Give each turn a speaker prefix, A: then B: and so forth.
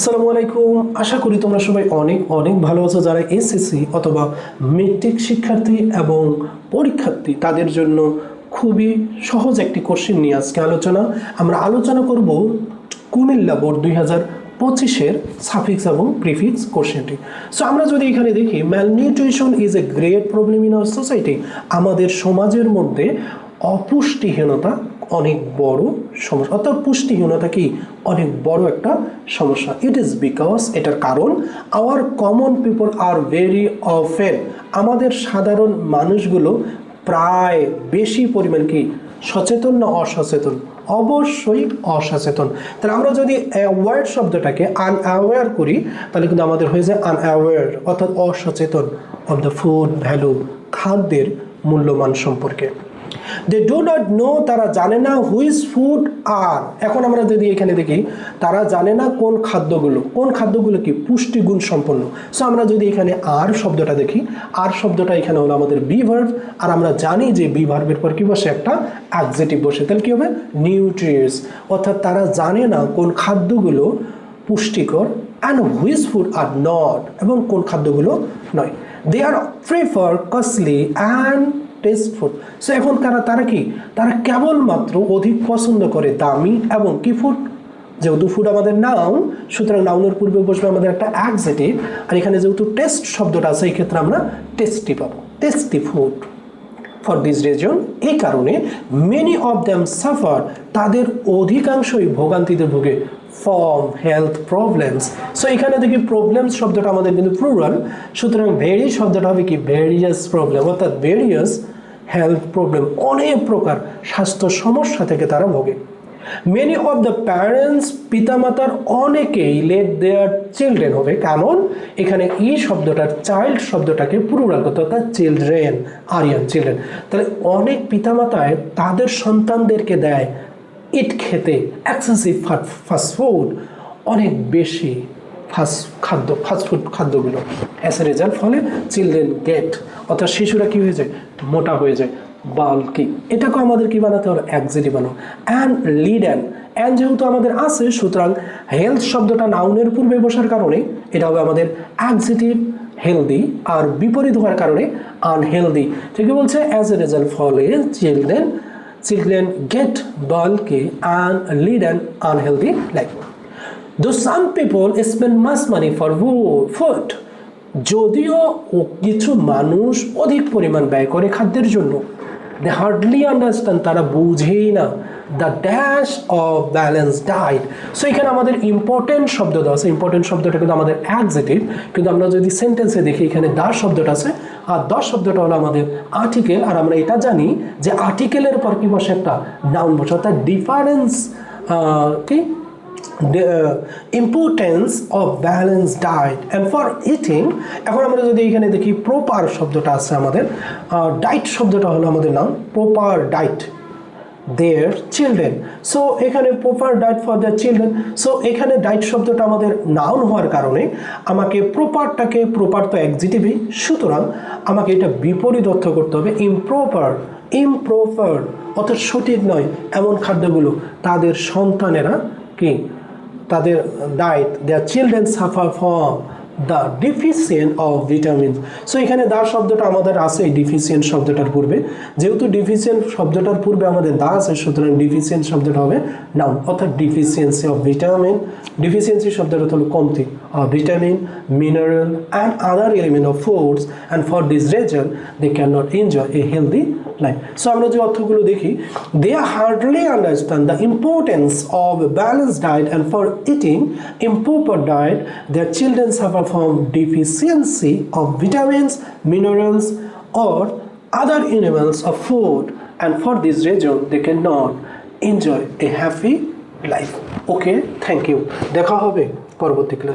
A: আসসালামু আলাইকুম। আশা করি তোমরা সবাই অনেক অনেক ভালো আছো। যারা এসএসসি অথবা মেট্রিক শিক্ষার্থী এবং পরীক্ষার্থী তাদের জন্য খুবই সহজ একটি কোশ্চেন নিয়ে আজকে আমরা আলোচনা করব কুমিল্লা বোর্ড 2025-এর সাফিক্স এবং প্রিফিক্স কোশ্চেনটি। সো আমরা যদি এখানে দেখি, malnutrition is a great problem in our society. আমাদের সমাজের মধ্যে অপুষ্টিহীনতা অনেক বড় সমস্যা, অর্থাৎ পুষ্টিহীনতা কি অনেক বড় একটা সমস্যা। ইট ইজ বিকজ, এটার কারণ, hour common people are very often, আমাদের সাধারণ মানুষগুলো প্রায় বেশি পরিমাণ কি সচেতন না অসচেতন? অবশ্যই অসচেতন। তাহলে আমরা যদি অ্যাওয়ার্ড শব্দটাকে আনঅ্যাওয়ার করি তাহলে কিন্তু আমাদের হয়ে যায় আনঅ্যাওয়ার, অর্থাৎ অসচেতন অফ দ্য ফুড ভ্যালু, খাদ্যের মূল্যমান সম্পর্কে। দে ডু নট নো, তারা জানে না হুইচ ফুড আর। এখন আমরা যদি এখানে দেখি, তারা জানে না কোন খাদ্যগুলো কি পুষ্টিগুণ সম্পন্ন। সো আমরা যদি এখানে আর শব্দটা দেখি, আর শব্দটা এখানে হলো আমাদের বি ভার্ব, আর আমরা জানি যে বি ভার্বের পর কি বসে? একটা অ্যাডজেক্টিভ বসে। তাহলে কি হবে? নিউট্রিয়েন্টস। অর্থাৎ তারা জানে না কোন খাদ্যগুলো পুষ্টিকর, and which food are not, এবং কোন খাদ্যগুলো নয়। They are prefer costly and taste food. So এখন তারা কি? তারা কেবলমাত্র অধিক পছন্দ করে দামি এবং কি ফুড। যেহেতু ফুড আমাদের নাউন, সুতরাং নাউনের পূর্বে বসবে আমাদের একটা অ্যাডজেক্টিভ, আর এখানে যেহেতু টেস্ট শব্দটা আছে, এই ক্ষেত্রে আমরা টেস্টি পাবো, tasty food. For this reason, এই কারণে মেনি অফ দেম সাফার, তাদের অধিকাংশই ভোগান্তিতে ভোগে ফ্রম হেলথ প্রবলেমস। সো এখানে দেখি প্রবলেমস শব্দটা আমাদের কিন্তু প্লুরাল, সুতরাং ভেরি শব্দটা হবে কি? ভেরিয়াস প্রবলেম, অর্থাৎ ভেরিয়াস হেলথ প্রবলেম, অনেক প্রকার স্বাস্থ্য সমস্যা থেকে তারা ভোগে। মেনি অফ দ্য প্যারেন্টস, পিতামাতার অনেকেই লেট দেয়ার চিলড্রেন হবে, কারণ এখানে ই শব্দটার চাইল্ড শব্দটাকে প্লুরাল করতে, অর্থাৎ চিলড্রেন, আরিয়ান চিলড্রেন। তাহলে অনেক পিতামাতায় তাদের সন্তানদেরকে দেয় ইট খেতে, এক্সেসিভ ফাস্টফুড, অনেক বেশি ফাস্টফুড খাদ্যগুলো। অ্যাজ এ রেজাল্ট, ফলে চিলড্রেন গেট, অর্থাৎ শিশুরা কি হয়ে যায়? মোটা হয়ে যায়, বাল্কি। এটাকে আমাদের কি বানাতে হবে? অ্যাডজেক্টিভ বানাবো। অ্যান্ড লিডেন, অ্যান্ড যেহেতু আমাদের আছে, সুতরাং হেলথ শব্দটা নাউনের পূর্বে বসার কারণে এটা হবে আমাদের অ্যাডজেক্টিভ হেলদি, আর বিপরীত হওয়ার কারণে আনহেলদি। ঠিকই বলছে, অ্যাজ এ রেজাল্ট, ফলে children get bulky and lead an unhealthy life. Though some people spend much money for food, যদিও কিছু মানুষ অধিক পরিমাণ ব্যয় করে খাদ্যের জন্য, they hardly understand, তারা বুঝেই না the dash of balanced diet. So এখানে আমাদের ইম্পর্টেন্ট শব্দ দেওয়া আছে, ইম্পর্টেন্ট শব্দটা কিন্তু আমাদের অ্যাডজেক্টিভ, কিন্তু আমরা যদি সেন্টেন্সে দেখি এখানে দা শব্দটা আছে, আর দা শব্দটা হলো আমাদের আর্টিকেল, আর আমরা এটা জানি যে আর্টিকেলের পর কি বসে? একটা নাউন বসে, অর্থাৎ ডিফারেন্স কি importance of balance diet and for eating. এখন আমরা যদি এখানে দেখি, প্রপার শব্দটা আছে আমাদের, ডায়েট শব্দটা হলো আমাদের নাম, proper diet their children. So এখানে proper diet for their children. So এখানে ডায়েট শব্দটা আমাদের নাউন হওয়ার কারণে আমাকে প্রপার তো অ্যাডজেক্টিভই, সুতরাং আমাকে এটা বিপরীত অর্থ করতে হবে, ইমপ্রপার, অর্থাৎ সঠিক নয় এমন খাদ্যগুলো তাদের সন্তানেরা কি? তাদের diet, their children suffer from the deficient of vitamin. So এখানে দা শব্দটা আমাদের আছে এই ডিফিসিয়েন্ট শব্দটার পূর্বে, যেহেতু ডিফিসিয়েন্ট শব্দটার পূর্বে আমাদের দা আছে, সুতরাং ডিফিসিয়েন্ট শব্দটা হবে নাউন, অর্থাৎ ডিফিসিয়েন্সি অফ ভিটামিন। ডিফিসিয়েন্সি শব্দটা হলো কমতি of vitamin, mineral and other element of foods, and for this reason they can not enjoy a healthy life. So আমরা যে অর্থগুলো দেখি, they hardly understand the importance of balance diet, and for eating improper diet their children suffer from deficiency of vitamins, minerals or other elements of food, and for this reason they cannot enjoy a happy life. Okay, thank you. দেখা হবে পরবর্তী ক্লাসে।